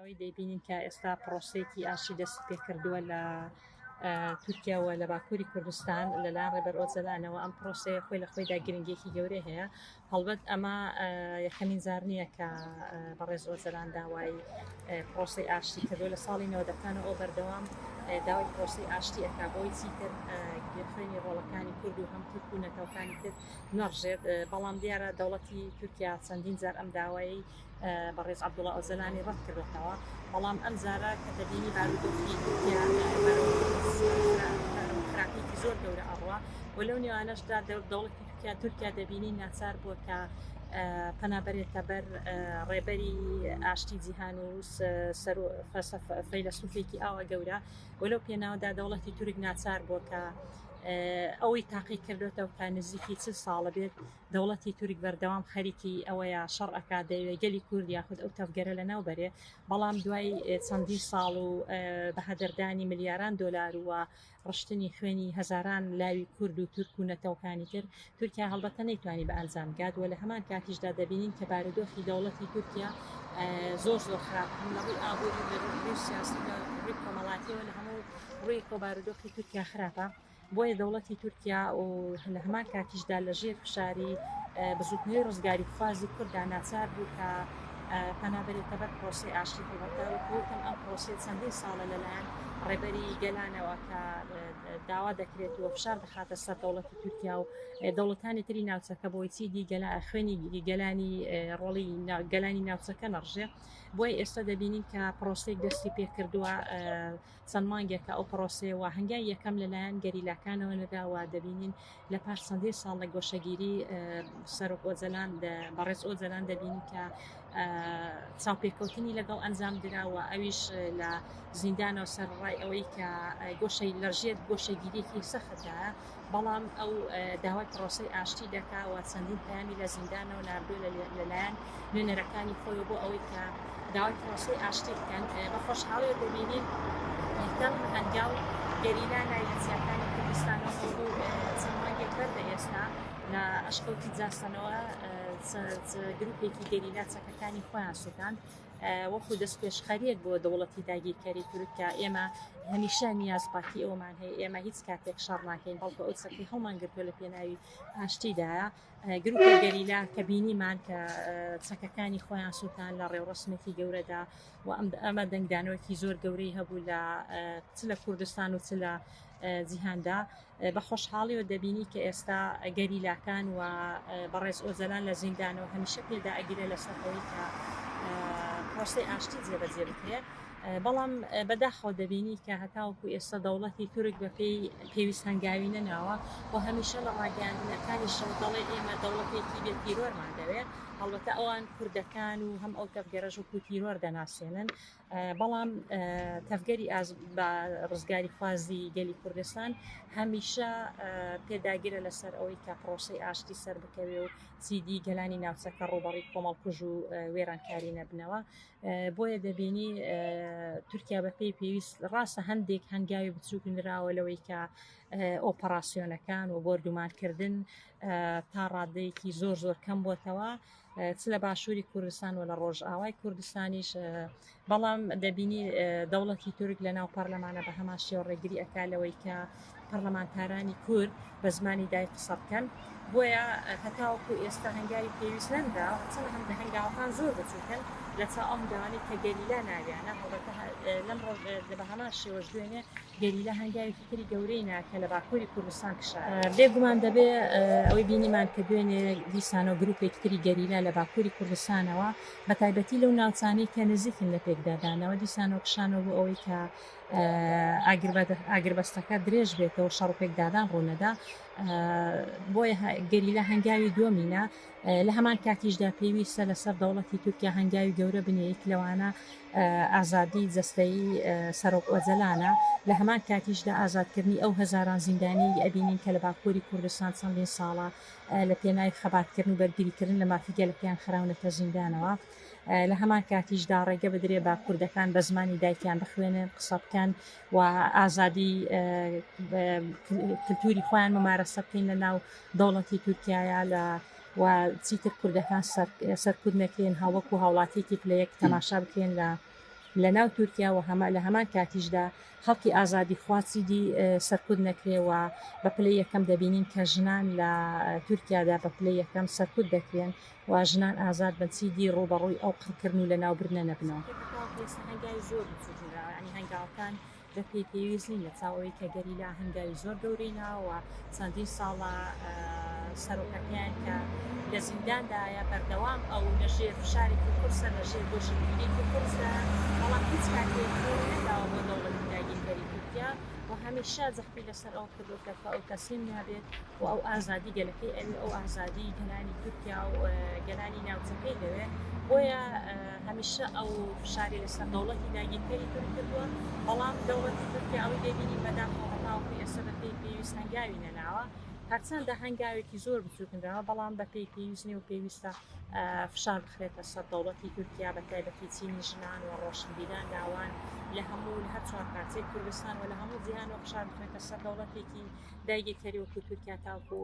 ئەوەی دەبینین کە ئێستا پرۆسەیەکی ئاشتی دەست پێ کردووە لە تورکیاوە لە باکووری کوردستان لەلایەن ڕێبەر ئۆجەلانەوە ئەم پرۆسەیە خۆی لە خۆیدا گرنگێکی گەورەی هەیە هەڵبەت ئەمە یەکەمین جار نییە کە بەڕێز ئۆجەلان داوای پرۆسەی ئاشتی کردووە لە ساڵی 90ەکانەوە ئەو بەردەوام داوای پرۆسەی ئاشتی ئەکا بۆی چیتر خوێنی ڕۆڵەکانی کورد و هەم تورک و نەتەوەکانی تر نەڕژێت بەڵام دیارە دەوڵەتی تورکیا چەندین جار ئەم داوایی بەڕێز عەبدوڵڵا ئۆجەلانی ڕەت کردوێتەوە بەڵام ئەم جارە کە دەبینی بارودۆخی تورکیا خراپێکی زۆر گەورە ئەڕوا و لەو نێوانەشدا دەوڵەتی تورکیا دەبینی ناچار بووە کە پەنابەرێتە بەر ڕێبەری ئاشتی جیهان و فەیلسوفێکی ئاوە گەورە و لەو پێناوەدا دەوڵەتی تورک ناچار بووە کە ئەوەی تاقی کردوێتەوە کە نزیکی 40 ساڵە بێت دەوڵەتی تورک بەردەوام خەریکی ئەوەیە شەڕ ئەکا دەیەوێت گەلی کورد یاخود ئەو تەفگەرە لەناو بەرێ بەڵام دوای چەندین ساڵ و بەهەدەردانی ملیاران دۆلار وە ڕشتنی خوێنی هەزاران لاوی کورد و تورک و نەتەوەکانی تر تورکیا هەڵبەتە نەیتوانی بە ئەنجام گات و لە هەمان کاتیشدا دەبینین کە بارودۆخی دەوڵەتی تورکیا زۆر خراپ لەڕووی ئابووری لەڕووی سیاسی ڕووی کۆمەڵاتیەوە لە هەموو ڕووی بارودۆخی تورکیا خراپە بۆیە دەوڵەتی تورکیا و لە هەمان کاتیشدا لە ژێر فشاری بزوتنەوەی ڕزگاری خوازی کورددا ناچار بوو کە پەنابەرێتە بەر پرۆسەی ئاشتی هەڵبەتە وەکوتم ئەم پرۆسێ چەندین ساڵە لەلایەن ڕێبەری گەلانەوە کە داوا دەکرێت و فشار دەخاتە سەر دەوڵەتی تورکیا و دەوڵەتانی تری ناوچەکە بۆی چیدی خوێنی گەلانی ڕۆڵی گەلانی ناوچەکە نەڕژێ بۆی ئێستا دەبینین کە پرۆسێک دەستی پێ کردووە چەند مانگێکە ئەو پرۆسەیەوە هەنگای یەکەم لەلایەن گەریلاکانەوە نەداوە دەبینین لە پاش چەندین ساڵ لە گۆشەگیری سەرۆک ئۆجەلان بەڕێز ئۆجەلان دەبینین کە چاوپێکەوتنی لەگەڵ ئەنجام دراوە ئەویش لە زیندانەوە سەرڕای ئەوەی کە گۆشەی لەژێت گۆشەگیریەکی سەختە بەڵام ئەو داوای پرۆسەی ئاشتی دەکاوە چەندین پەیامی لە زیندانەوە ناردووە لەلایەن نوێنەرەکانی خۆی بۆ ئەوەی کە داوای پرۆسەی ئاشتی بکەن بە خۆشحاڵی دەبینین یەکەم هەنگاو گەریلا نایەتچیەکانی کوردستانەوە بوو چەند مانگێک بەردە ئێستا لە ئەشکەوتی جاستنەوە گروپێکی گەریلا چەکەکانی خۆیان سووتان وەکو دەست پێشخەریەک بۆ دەوڵەتی داگیرکاری تورکیا ئێمە هەمیشە نیازپاتی ئەومان هەیە ئێمە هیچ کاتێک شەڕ ناکەین بەڵکو ئەو چەکی هەڵمان گرتووە لە پێناوی ئاشتیدایە گروپی گەریلا کە بینیمان کە چەکەکانی خۆیان سووتان لە ڕێوڕسمێکی گەورەدا و ئەمە دەنگدانەوەکی زۆر گەورەی هەبوو لە چ لە کوردستان و چ لە جیهاندا بە خۆشحاڵیەوە دەبینی کە ئێستا گەریلاکان و بەڕێز ئۆجەلان لە زیندانەوە هەمیشە پێدا ئەگیرە لەسەر ئەوەی کە پرۆسەی ئاشتی جێبەجێ بکرێت بەڵام بەداخەوە دەبینی کە هەتاوەکو ئێستا دەوڵەتی تورک بە پێویست هەنگاوی نەناوە و هەمیشە لە ڕاگەاندنەکانی شەو دەڵێ ئێمە دەوڵەتێکی بێتیرۆرمان دەوێت هەڵبەتە ئەوان کوردەکان و هەم ئەو تەفگەرەش و کوتیرۆر دەناسێنن بەڵام تەفگەری بە ڕزگاری خوازی گەلی کوردستان هەمیشە پێداگیرە لەسەر ئەوەی کە پرۆسەی ئاشتی سەر بکەوێ و چیدی گەلانی ناوچەکە ڕوبەڕی کۆمەڵکوژ و وێرانکاری نەبنەوە بۆیە دەبینی تورکیا بە پێویست ڕاستە هەندێک هەنگاوی بچووک نراوە لەوەی کە ئۆپەراسیۆنەکان و بۆردومانکردن تا ڕادەیەکی زۆر کەم بۆتەوە چ لە باشووری کوردستان و لە ڕۆژئاوای کوردستانیش بەڵام دەبینی دەوڵەتی تورک لە ناو پەرلەمانە بە هەمان شێوە ڕێگری ئەکا لەوەی کە پەرلەمانتارانی کورد بە زمانی دای قسە بکەن بۆیە هەتاوەکو ئێستا هەنگاوی پێویست نەندا چەند هەنگاوەکان زۆر بچووکن لە چا ئەم داوانەی کە گەریلا ناویانە لەم ڕۆژ بە هەمان شێوەش دوێنێ گەریلا هەنگاوێکی تری گەورەی ناکە لە باکووری کوردستان کشا بێگومان دەبێ ئەوەی بینیمان کە دوێنێ دیسانە گروپێکی تری گەریلا لە باکووری کوردستانەوە بە تایبەتی لەو ناوچانەی کە نزیکن لە پێکدادانەوە دیسانەوە کشانەوە بۆ ئەوەی کە ئاگربەستەکە درێژ بێتەوە شەڕ و پێکدادان ڕوونەدا بۆیە گەریلا هەنگاوی دووەمینە لە هەمان کاتیشدا پێویستە لەسەر دەوڵەتی تورکیا هەنگاوی گەورە بنێیت لەوانە ئازادی جەستەیی سەرۆک ئۆجەلانە لە هەمان کاتیشدا ئازادکردنی ئەو هەزاران زیندانی ئەبینین کە لە باکووری کوردستان چەندین ساڵە لە پێناوی خەباتکردن و بەرگریکردن لە مافیگەلەکیان خراونەتە زیندانەوە لە هەمان کاتیشدا ڕێگە بدرێ با کوردەکان بە زمانی دایکیان بخوێنن قسە بکەن و ئازادی کلتوری خۆیان ممارەسە بکەین لە ناو دەوڵەتی تورکیایە لە و چیتر کوردەکان سەرکوت نەکرێن هەوەکو هاوڵاتیەکی پلەیەک تەماشا بکرێن لە لە ناو تورکیا و لە هەمان کاتیشدا خەڵکی ئازادی خواچیدی سەرکوت نەکرێەوە بە پلەی یەکەم دەبینین کە ژنان لە تورکیادا بە پلەی یەکەم سەرکوت دەکرێن و ژنان ئازاد بنچیدی ڕوبەڕووی ئەو قڕکردن و لە ناوبردنە نەبنەوە هەنگاوی زۆر ینی هەنگاوەکان بە پێویستین لە چاوەوەی کە گەریلا هەنگاوی زۆر گەورەیناوە چەندین ساڵە سەرۆکەکەیان کە لە زینداندایە بەردەوام ئەو لەژێر فشارێکی قورسە لەژێر گۆشەگیرێکی قورسە بەڵام هیچ کاتێک نەداوە بۆ دەوڵەتی داگیرکەری تورکیا و هەمیشە جەختی لەسەر ئەو کردوکە ئەو تەسلیم نابێت و ئەو ئازادی گەلەکەی ئەوێ ئەو ئازادی گەلانی تورکیا و گەلانی ناوچەکەی دەوێت بۆیە هەمیشە ئەو فشاری لەسەر دەوڵەتی داگیرکەری تورک کردووە بەڵام دەوڵەتی تورکیا ئەوەی دەبینی بەداخەڵەتاوەی ئەسەر بە پێی پێویست هەنگاوی نەناوە هەرچەندە هەنگاوێکی زۆر بچووکنراوە بەڵام بە پێی پێویستنی و پێویستە فشار بخرێتە سەر دەوڵەتی تورکیا بە تایبەتی چینی ژنان و ڕۆشنبیران داوان لە هەموو لە هەر چوار کارچەی کوردستان و لە هەموو جیهان و فشار بخرێتە سەر دەوڵەتێکی داگیرکەری وەکو تورکیا تاوکو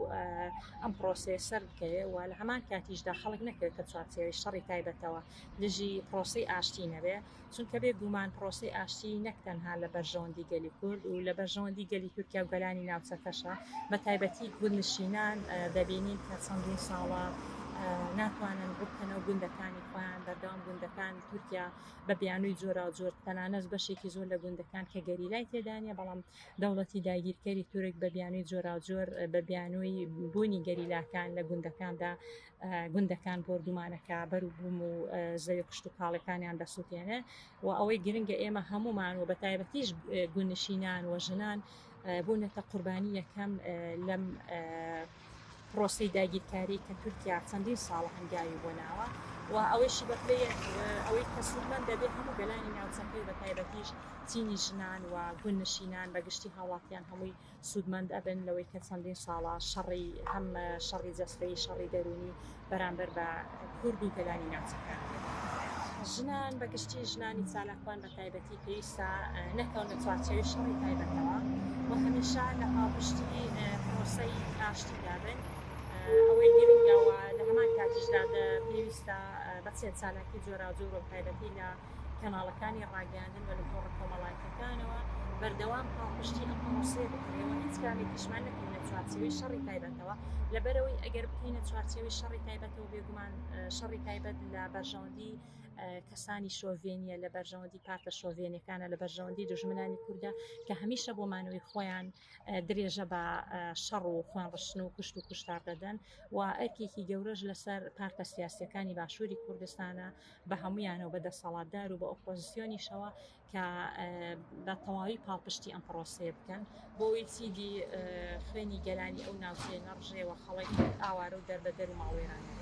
ئەم پرۆسەیە سەر بکەوێت و لە هەمان کاتیشدا خەڵک نەکرێت کە چوارچێوەی شەڕی تایبەتەوە لژی پرۆسەی ئاشتی نەبێ چونکە بێ گومان پرۆسەی ئاشتی نەک تەنها لە بەرژەوەندی گەلی کورد و لە بەرژەوەندی گەلی تورکیا و گەلانی ناوچەکەشە بە تایبەتی گوندنشینان دەبینین کە چەندین ساڵە ناتوانن بکەنەوە گوندەکانی خۆیان بەردەوام گوندەکان تورکیا بە بیانووی جۆرا جۆر تەنانەت بەشێکی زۆر لە گوندەکان کە گەریلای تێدانە بەڵام دەوڵەتی داگیرکەری تورک بە بیانووی جۆرا جۆر بە بیانووی بوونی گەریلاکان لە گوندەکاندا گوندەکان بردومانەکە بەروبووم و زەوی قشت و کاڵەکانیان دەسووتێنێ و ئەوەی گرنگە ئێمە هەمومان و بە تایبەتیش گوندنشینان و ژنان بوونەتە قوربانی یەکەم لەم پرۆسەی داگیرکاری کە تورکیا چەندین ساڵە هەنگاوی بۆ ناوە و ئەوەیشی بەپلەی ئەوەی کە سوودمەند دەبێت هەموو گەلانی ناوچەکەی بە تایبەتیش چینی ژنان و گوندنشینان بەگشتی هاوڵاتیان هەمووی سوودمەند ئەبن لەوەی کە چەندین ساڵە شەڕی هەم شەڕی جەستەیی شەڕی دەرونی بەرامبەر بە کورد و گەلانی ناوچەکان ژنان بەگشتی ژنانی چالاکوان بە تایبەتی پێویستە نەکەونە چوارچێوی شەڕی تایبەتەوە و هەمیشە لە پاڵپشتی پرۆسەی ئاشتی دابن ئەوەی گرنگەوە لە هەمان کاتیشدا پێویستە بەچێت چالاکی جۆرا جۆر و تایبەتی لە کەناڵەکانی ڕاگەاندن و لە تۆڕە کۆمەڵایەتەکانەوە بەردەوام پاڵپشتی ئەم پرۆسەیە بکرێەوە هیچ کامێکیشمان نەکەونە چوارچێوی شەڕی تایبەتەوە لەبەرەوەی ئەگەر بکەینە چوارچێوی شەڕی تایبەتەوە بێگومان شەڕی تایبەت لە بەرژەوەندی کەسانی شۆڤێنیە لە بەرژەوەندی پارتە شۆڤێنەکانە لە بەرژەوەندی دژمنانی کووردە کە هەمیشە بۆ مانەوەی خۆیان درێژە بە شەڕ و خوێن ڕشتن و کوشت و کوشتار دەدەن و ئەرکێکی گەورەش لەسەر پارتە سیاسیەکانی باشووری کوردستانە بە هەمویانەوە بەدەسەڵاتدار و بە ئۆپۆزیسیۆنیشەوە کە بە تەواوی پاڵپشتی ئەم پرۆسەیە بکەن بۆی چیدی خوێنی گەلانی ئەو ناوچەیە نەڕژێەوە خەڵک ئاوارە و دەربەدەر و ماڵوێرانە